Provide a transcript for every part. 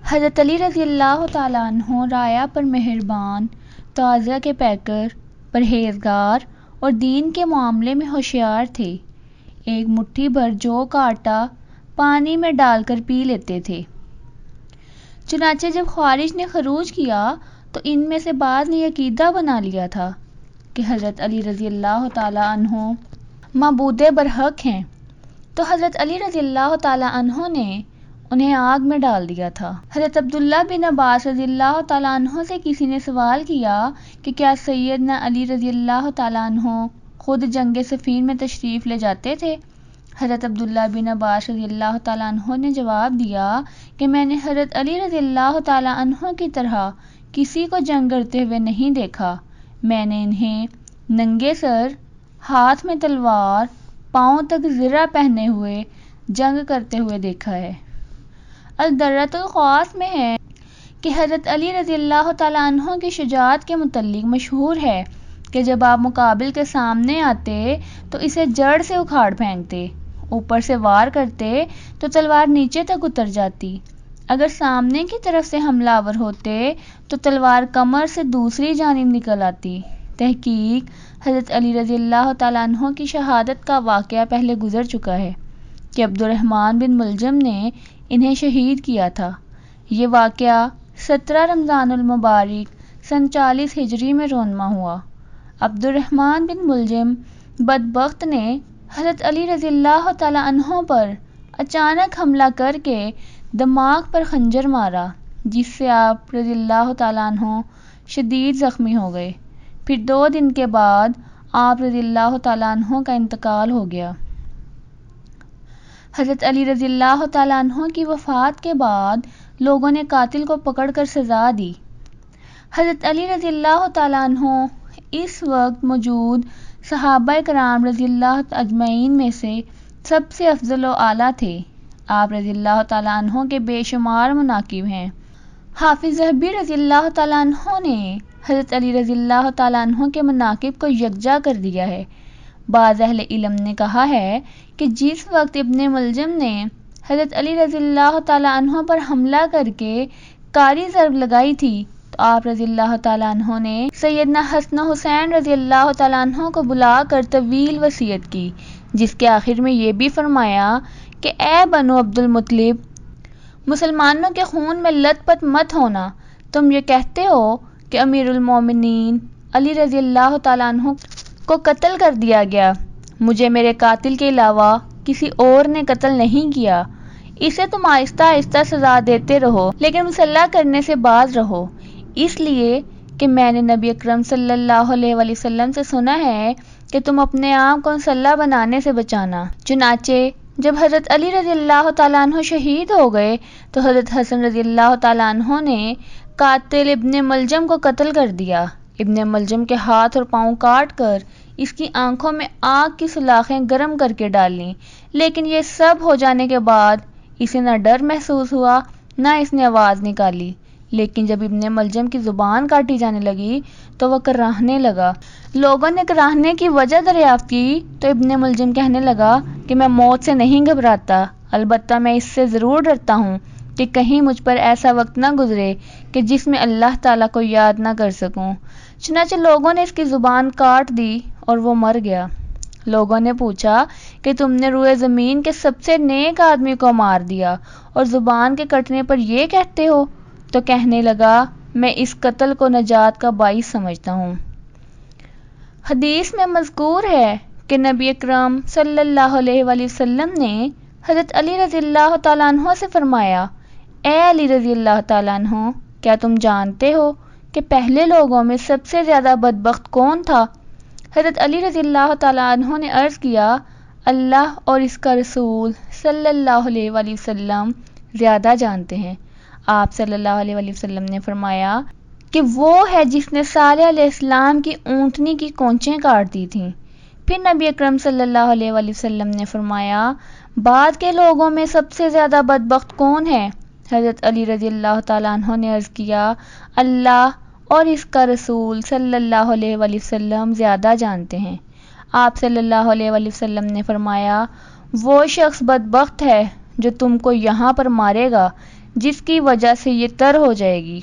حضرت علی رضی اللہ تعالیٰ عنہ رایا پر مہربان، تواضع کے پیکر، پرہیزگار اور دین کے معاملے میں ہوشیار تھے۔ ایک مٹھی بھر جو کا آٹا پانی میں ڈال کر پی لیتے تھے۔ چنانچہ جب خوارج نے خروج کیا تو ان میں سے بعض نے یہ عقیدہ بنا لیا تھا کہ حضرت علی رضی اللہ تعالیٰ عنہ معبود برحق ہیں، تو حضرت علی رضی اللہ تعالیٰ عنہ نے انہیں آگ میں ڈال دیا تھا۔ حضرت عبداللہ بن عباس رضی اللہ تعالیٰ عنہ سے کسی نے سوال کیا کہ کیا سیدنا علی رضی اللہ تعالیٰ عنہ خود جنگ صفین میں تشریف لے جاتے تھے؟ حضرت عبداللہ بن عباس رضی اللہ تعالیٰ عنہ نے جواب دیا کہ میں نے حضرت علی رضی اللہ تعالیٰ عنہ کی طرح کسی کو جنگ کرتے ہوئے نہیں دیکھا، میں نے انہیں ننگے سر، ہاتھ میں تلوار، پاؤں تک زرہ پہنے ہوئے جنگ کرتے ہوئے دیکھا ہے۔ الدرۃ الخواص میں ہے کہ حضرت علی رضی اللہ تعالیٰ عنہ کی شجاعت کے متعلق مشہور ہے کہ جب آپ مقابل کے سامنے آتے تو اسے جڑ سے اکھاڑ پھینکتے، اوپر سے وار کرتے تو تلوار نیچے تک اتر جاتی، اگر سامنے کی طرف سے حملہ آور ہوتے تو تلوار کمر سے دوسری جانب نکل آتی۔ تحقیق حضرت علی رضی اللہ تعالیٰ عنہ کی شہادت کا واقعہ پہلے گزر چکا ہے کہ عبد الرحمن بن ملجم نے انہیں شہید کیا تھا۔ یہ واقعہ 17 رمضان المبارک سن 40 ہجری میں رونما ہوا۔ عبد الرحمن بن ملجم بدبخت نے حضرت علی رضی اللہ تعالیٰ عنہ پر اچانک حملہ کر کے دماغ پر خنجر مارا، جس سے آپ رضی اللہ تعالیٰ عنہ شدید زخمی ہو گئے۔ پھر 2 دن کے بعد آپ رضی اللہ تعالیٰ عنہ کا انتقال ہو گیا۔ حضرت علی رضی اللہ تعالیٰ عنہ کی وفات کے بعد لوگوں نے قاتل کو پکڑ کر سزا دی۔ حضرت علی رضی اللہ تعالیٰ عنہ اس وقت موجود صحابہ کرام رضی اللہ اجمعین میں سے سب سے افضل و اعلیٰ تھے۔ آپ رضی اللہ تعالیٰ عنہ کے بے شمار مناقب ہیں۔ حافظ ذہبی رضی اللہ تعالیٰ عنہ نے حضرت علی رضی اللہ تعالیٰ عنہ کے مناقب کو یکجا کر دیا ہے۔ بعض اہل علم نے کہا ہے کہ جس وقت ابن ملجم نے حضرت علی رضی اللہ تعالیٰ عنہ پر حملہ کر کے کاری ضرب لگائی تھی تو آپ رضی اللہ تعالیٰ عنہ نے سیدنا حسن و حسین رضی اللہ تعالیٰ عنہ کو بلا کر طویل وصیت کی، جس کے آخر میں یہ بھی فرمایا کہ اے بنو عبد المطلب، مسلمانوں کے خون میں لت پت مت ہونا۔ تم یہ کہتے ہو کہ امیر المومنین علی رضی اللہ تعالیٰ عنہ کو قتل کر دیا گیا، مجھے میرے قاتل کے علاوہ کسی اور نے قتل نہیں کیا، اسے تم آہستہ آہستہ سزا دیتے رہو لیکن مسلح کرنے سے باز رہو، اس لیے کہ میں نے نبی اکرم صلی اللہ علیہ وسلم سے سنا ہے کہ تم اپنے آپ کو مسلح بنانے سے بچانا۔ چنانچہ جب حضرت علی رضی اللہ تعالیٰ عنہ شہید ہو گئے تو حضرت حسن رضی اللہ تعالیٰ عنہ نے قاتل ابن ملجم کو قتل کر دیا۔ ابن ملجم کے ہاتھ اور پاؤں کاٹ کر اس کی آنکھوں میں آگ کی سلاخیں گرم کر کے ڈالیں، لیکن یہ سب ہو جانے کے بعد اسے نہ ڈر محسوس ہوا نہ اس نے آواز نکالی، لیکن جب ابن ملجم کی زبان کاٹی جانے لگی تو وہ کراہنے لگا۔ لوگوں نے کراہنے کی وجہ دریافت کی تو ابن ملجم کہنے لگا کہ میں موت سے نہیں گھبراتا، البتہ میں اس سے ضرور ڈرتا ہوں کہ کہیں مجھ پر ایسا وقت نہ گزرے کہ جس میں اللہ تعالیٰ کو یاد نہ کر سکوں۔ چنانچہ لوگوں نے اس کی زبان کاٹ دی اور وہ مر گیا۔ لوگوں نے پوچھا کہ تم نے روئے زمین کے سب سے نیک آدمی کو مار دیا اور زبان کے کٹنے پر یہ کہتے ہو؟ تو کہنے لگا میں اس قتل کو نجات کا باعث سمجھتا ہوں۔ حدیث میں مذکور ہے کہ نبی اکرم صلی اللہ علیہ وسلم نے حضرت علی رضی اللہ تعالیٰ عنہ سے فرمایا، اے علی رضی اللہ تعالیٰ عنہ، کیا تم جانتے ہو کہ پہلے لوگوں میں سب سے زیادہ بدبخت کون تھا؟ حضرت علی رضی اللہ تعالیٰ عنہ نے عرض کیا، اللہ اور اس کا رسول صلی اللہ علیہ وسلم زیادہ جانتے ہیں۔ آپ صلی اللہ علیہ وسلم نے فرمایا کہ وہ ہے جس نے صالح علیہ السلام کی اونٹنی کی کونچیں کاٹ دی تھیں۔ پھر نبی اکرم صلی اللہ علیہ وسلم نے فرمایا، بعد کے لوگوں میں سب سے زیادہ بدبخت کون ہے؟ حضرت علی رضی اللہ تعالیٰ عنہ نے عرض کیا، اللہ اور اس کا رسول صلی اللہ علیہ وسلم زیادہ جانتے ہیں۔ آپ صلی اللہ علیہ وسلم نے فرمایا، وہ شخص بدبخت ہے جو تم کو یہاں پر مارے گا جس کی وجہ سے یہ تر ہو جائے گی۔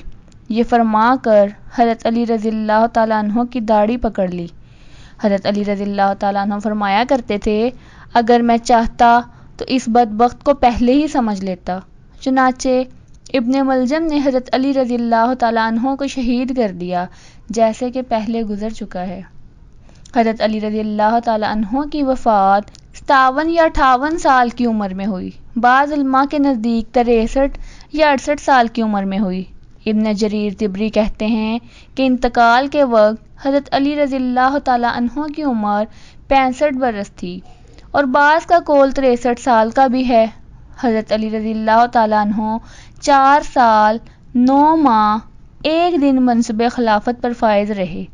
یہ فرما کر حضرت علی رضی اللہ تعالیٰ عنہ کی داڑھی پکڑ لی۔ حضرت علی رضی اللہ تعالیٰ عنہ فرمایا کرتے تھے، اگر میں چاہتا تو اس بدبخت کو پہلے ہی سمجھ لیتا۔ چنانچہ ابن ملجم نے حضرت علی رضی اللہ تعالیٰ عنہ کو شہید کر دیا، جیسے کہ پہلے گزر چکا ہے۔ حضرت علی رضی اللہ تعالیٰ عنہ کی وفات 57 یا 58 سال کی عمر میں ہوئی، بعض علماء کے نزدیک 63 یا 68 سال کی عمر میں ہوئی۔ ابن جریر طبری کہتے ہیں کہ انتقال کے وقت حضرت علی رضی اللہ تعالیٰ عنہ کی عمر 65 برس تھی، اور بعض کا قول 63 سال کا بھی ہے۔ حضرت علی رضی اللہ تعالیٰ عنہ 4 سال 9 ماہ 1 دن منصب خلافت پر فائز رہے۔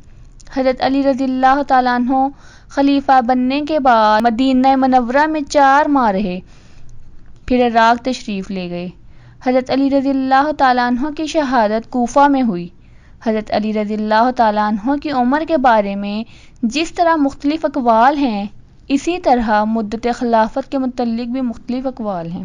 حضرت علی رضی اللہ تعالیٰ عنہ خلیفہ بننے کے بعد مدینہ منورہ میں 4 ماہ رہے، پھر عراق تشریف لے گئے۔ حضرت علی رضی اللہ تعالیٰ عنہ کی شہادت کوفہ میں ہوئی۔ حضرت علی رضی اللہ تعالیٰ عنہ کی عمر کے بارے میں جس طرح مختلف اقوال ہیں، اسی طرح مدت خلافت کے متعلق بھی مختلف اقوال ہیں۔